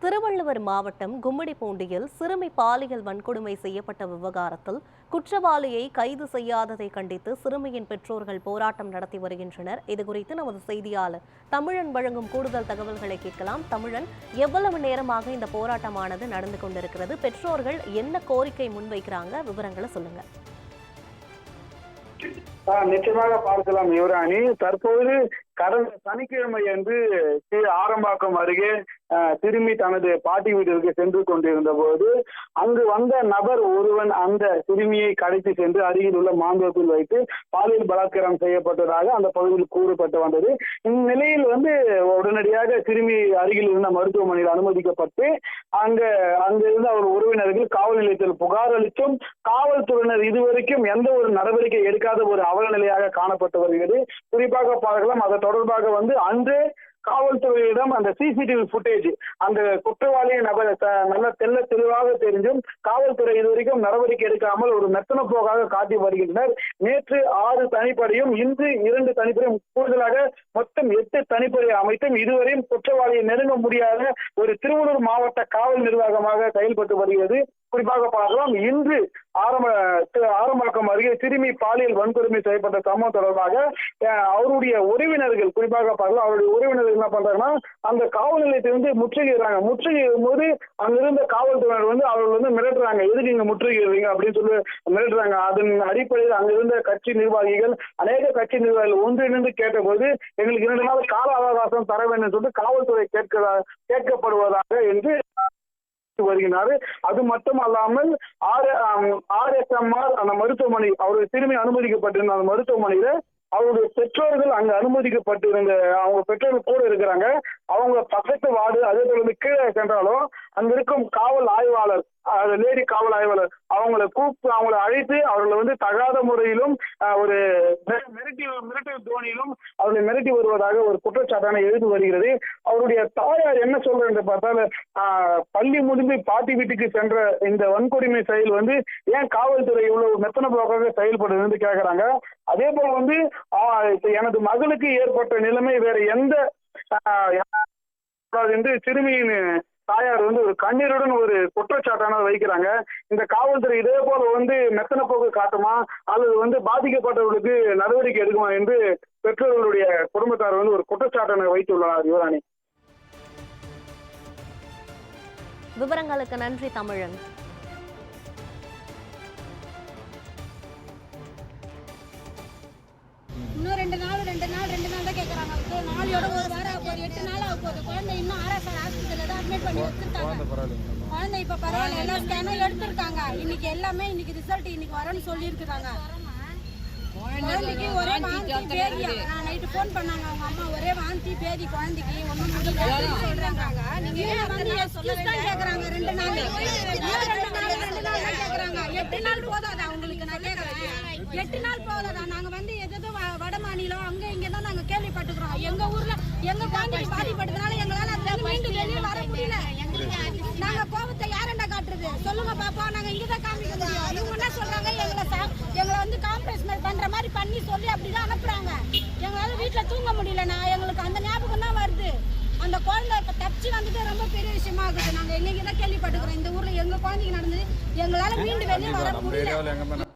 திருவள்ளுவர் மாவட்டம் கும்மிடிப்பூண்டியில் சிறுமி பாலியல் வன்கொடுமை செய்யப்பட்ட விவகாரத்தில் குற்றவாளியை கைது செய்யாததை கண்டித்து சிறுமியின் பெற்றோர்கள் போராட்டம் நடத்தி வருகின்றனர். இதுகுறித்து நமது செய்தியாளர் தமிழன் வழங்கும் கூடுதல் தகவல்களை கேட்கலாம். தமிழன், எவ்வளவு நேரமாக இந்த போராட்டமானது நடந்து கொண்டிருக்கிறது? பெற்றோர்கள் என்ன கோரிக்கை முன்வைக்கிறாங்க? விவரங்களை சொல்லுங்க. நிச்சயமாக பார்க்கலாம் யுவராணி. தற்போது கடந்த சனிக்கிழமை அன்று ஆரம்பாக்கம் அருகே திரும்பி தனது பாட்டி வீட்டிற்கு சென்று கொண்டிருந்த போது அங்கு வந்த நபர் ஒருவன் அந்த சிறுமியை கடத்தி சென்று அருகில் உள்ள மாந்தோப்பில் வைத்து பாலியல் பலாத்காரம் செய்யப்பட்டதாக அந்த பகுதியில் கூறப்பட்டு வந்தது. இந்நிலையில் உடனடியாக சிறுமி அருகில் இருந்த மருத்துவமனையில் அனுமதிக்கப்பட்டு அங்கிருந்த அவர் உறவினர்கள் காவல் நிலையத்தில் புகார் அளித்தும் காவல்துறையினர் இதுவரைக்கும் எந்த ஒரு நடவடிக்கை எடுக்காத ஒரு அவல நிலையாக காணப்பட்டு வருகிறது. குறிப்பாக பார்க்கலாம், அதை தொடர்பாக அன்று காவல்துறையிடம் அந்த சிசிடிவி புட்டேஜ், அந்த குற்றவாளியை நபர் நல்ல தெளிவாக தெரிஞ்சும் காவல்துறை இதுவரைக்கும் நடவடிக்கை எடுக்காமல் ஒரு மெத்தன போக்காக காட்டி வருகின்றனர். நேற்று 6 தனிப்படையும் இன்று 2 தனிப்படையும் கூடுதலாக மொத்தம் 8 தனிப்படை அமைத்தும் இதுவரையும் குற்றவாளியை நெருங்க முடியாத ஒரு திருவள்ளூர் மாவட்ட காவல் நிர்வாகமாக செயல்பட்டு வருகிறது. குறிப்பாக பார்க்கலாம், இன்று ஆரம்பாக்கம் அருகே சிறுமி பாலியல் வன்கொடுமை செய்யப்பட்ட சம்பவம் தொடர்பாக அவருடைய உறவினர்கள், குறிப்பாக பார்க்கலாம், அவருடைய உறவினர்கள் என்ன பண்றாங்கன்னா அந்த காவல் நிலையத்தை முற்றுகையிடுறாங்க. முற்றுகையிடும் போது அங்கிருந்த காவல்துறையினர் அவர்கள் மிரட்டுறாங்க, எதுக்கு இங்க முற்றுகையிடுறீங்க அப்படின்னு சொல்லி மிரட்டுறாங்க. அதன் அடிப்படையில் அங்கிருந்த கட்சி நிர்வாகிகள், அநேக கட்சி நிர்வாகிகள் ஒன்றிணைந்து கேட்டபோது எங்களுக்கு 2 நாள் கால அவகாசம் தர வேண்டும் சொல்லிட்டு காவல்துறை கேட்கப்படுவதாக என்று வருகிறார். அது மட்டும் அல்லாமல் RSMR அந்த மருத்துவமனை, அவருடைய சிறுமி அனுமதிக்கப்பட்டிருந்த அந்த மருத்துவமனையில அவருடைய பெற்றோர்கள் அங்கு அனுமதிக்கப்பட்டிருந்த அவங்க பெற்றோர்கள் கூட இருக்கிறாங்க. அவங்க பக்கத்து வார்டு, அதே போல கீழே சென்றாலும் அங்க இருக்கும் காவல் ஆய்வாளர், லேடி காவல் ஆய்வாளர் அவங்களை கூப்பிட்டு அவங்களை அழைத்து அவர்களை தகாத முறையிலும் ஒரு மிரட்டல் தோணியிலும் அவர்களை மிரட்டி வருவதாக ஒரு குற்றச்சாட்டான எழுதி வருகிறது. அவருடைய தாயார் என்ன சொல்ற என்று பார்த்தால், பள்ளி முடிந்து பாட்டி வீட்டுக்கு சென்ற இந்த வன்கொடுமை செயல் ஏன் காவல்துறை இவ்வளவு மெத்தன போக்காக செயல்படுது என்று கேட்கிறாங்க. அதே போல எனது மகளுக்கு ஏற்பட்ட நிலைமை வேற எந்த என்று சிறுமியின் தாயார் ஒரு கண்ணீருடன் ஒரு குற்றச்சாட்டான வைக்கிறாங்க. இந்த காவல்துறை இதே போல மெத்தன போக்கு காட்டுமா அல்லது பாதிக்கப்பட்டவர்களுக்கு நடவடிக்கை எடுக்குமா என்று பெற்றோர்களுடைய குடும்பத்தார் ஒரு குற்றச்சாட்டான வைத்துள்ளனர். யுவராணி, விவரங்களுக்கு நன்றி தமிழன். இன்னும் 2 நாள் தான் கேட்கறாங்க. நாளையோட ஒரு வாரம் ஆக போகுது, 8 நாள் ஆக போகுது. குழந்தை இன்னும் RSR ஹாஸ்பிட்டல்ல தான் அட்மிட் பண்ணி வச்சிருக்காங்க. குழந்தை இப்ப பரவாயில்ல, எல்லா ஸ்கேனும் எடுத்திருக்காங்க. இன்னைக்கு ரிசல்ட் இன்னைக்கு வரணும்னு சொல்லி இருக்கிறாங்க. குழந்தைக்கு ஒரே வாந்தி பேதியா, நான் நைட்டு போன் பண்ணாங்க அவங்க அம்மா, ஒரே வாந்தி பேதி, குழந்தைக்கு ஒண்ணும் முடியல சொல்றாங்க. நீங்க எக்ஸ்கியூஸ் தான் கேக்குறாங்க. 2 நாள் கேக்குறாங்க. 8 நாள் போதாதா உங்களுக்கு? நான் கேக்குறேன், 8 நாள் போதாதா? நாங்க ஏதோ வட மாநிலம் அங்க இங்க தான் நாங்க கேள்விப்பட்டுக்கிறோம். எங்க ஊர்ல எங்க குழந்தைக்கு பாதிப்பட்டதுனால எங்களால அதுல மீண்டும் வெளியே வர முடியல. நாங்க கோபத்தை யாரெண்டா காட்டுறது சொல்லுங்க பாப்பா. நாங்க இங்கதான் காமிக்க முடியும். இவங்க என்ன சொல்றாங்க, எங்களை காம்ப்ரமைஸ் பண்ற மாதிரி பண்ணி சொல்லி அப்படிதான் அனுப்புறாங்க. எங்களால வீட்டுல தூங்க முடியலண்ணா. எங்களுக்கு அந்த ஞாபகம் தான் வருது. அந்த குழந்தை தப்பிச்சு ரொம்ப பெரிய விஷயமா இருக்குது. நாங்க எங்க தான் கேள்விப்பட்டுக்கிறோம். இந்த ஊர்ல எங்க குழந்தைக்கு நடந்தது, எங்களால மீண்டும் வெளியே வர முடியல.